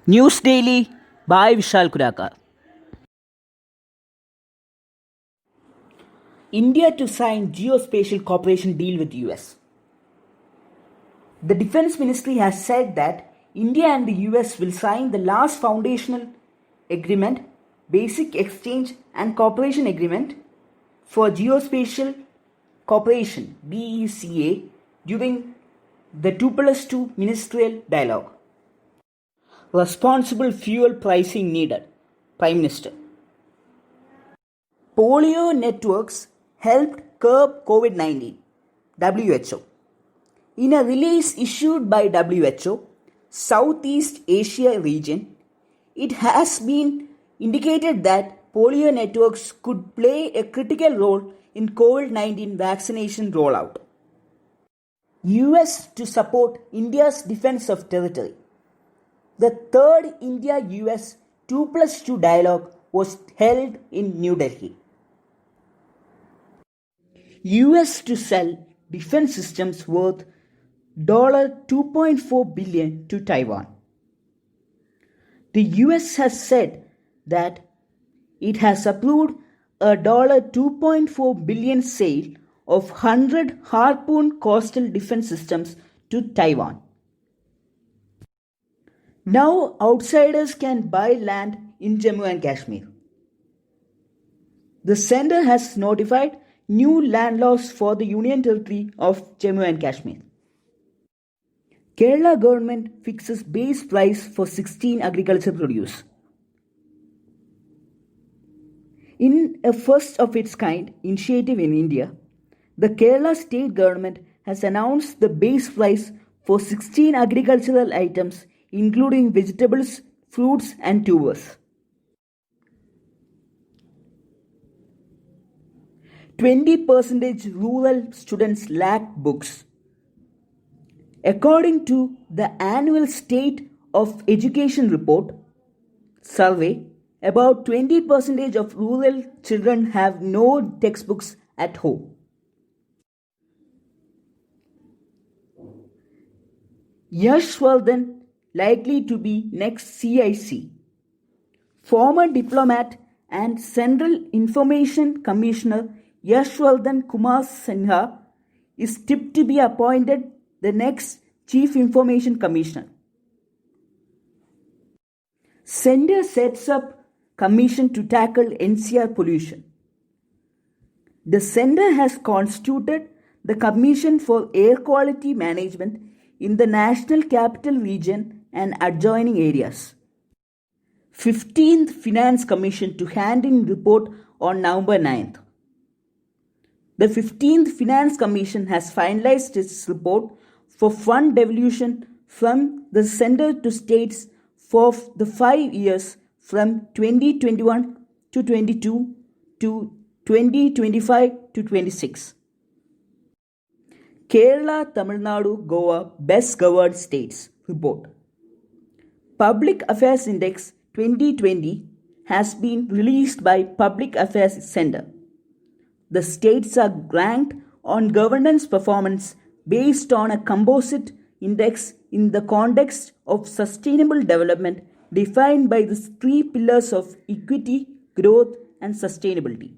News Daily by Vishal Kurakar. India to sign geospatial cooperation deal with US. The Defense Ministry has said that India and the US will sign the last foundational agreement, Basic Exchange and Cooperation Agreement for Geospatial Cooperation (BECA) during the 2+2 ministerial dialogue. Responsible fuel pricing needed. Prime Minister. Polio networks helped curb COVID-19. WHO. In a release issued by WHO, Southeast Asia region, it has been indicated that polio networks could play a critical role in COVID-19 vaccination rollout. US to support India's defense of territory. The third India-US 2+2 dialogue was held in New Delhi. US to sell defense systems worth $2.4 billion to Taiwan. The US has said that it has approved a $2.4 billion sale of 100 Harpoon coastal defense systems to Taiwan. Now outsiders can buy land in Jammu and Kashmir. The centre has notified new land laws for the Union Territory of Jammu and Kashmir. Kerala government fixes base price for 16 agricultural produce. In a first of its kind initiative in India, the Kerala state government has announced the base price for 16 agricultural items including vegetables, fruits and tubers. 20% rural students lack books. According to the annual State of Education report survey, about 20% of rural children have no textbooks at home. Yash Vardhan likely to be next CIC. Former diplomat and Central Information Commissioner Yashwardhan Kumar Sinha is tipped to be appointed the next Chief Information Commissioner. Centre sets up commission to tackle NCR pollution. The centre has constituted the Commission for Air Quality Management in the National Capital Region and adjoining areas. 15th Finance Commission to hand in report on November 9th. The 15th Finance Commission has finalized its report for fund devolution from the centre to states for the 5 years from 2021 to 22 to 2025 to 26. Kerala, Tamil Nadu, Goa Best Governed States Report. Public Affairs Index 2020 has been released by Public Affairs Centre. The states are ranked on governance performance based on a composite index in the context of sustainable development defined by the 3 pillars of equity, growth, and sustainability.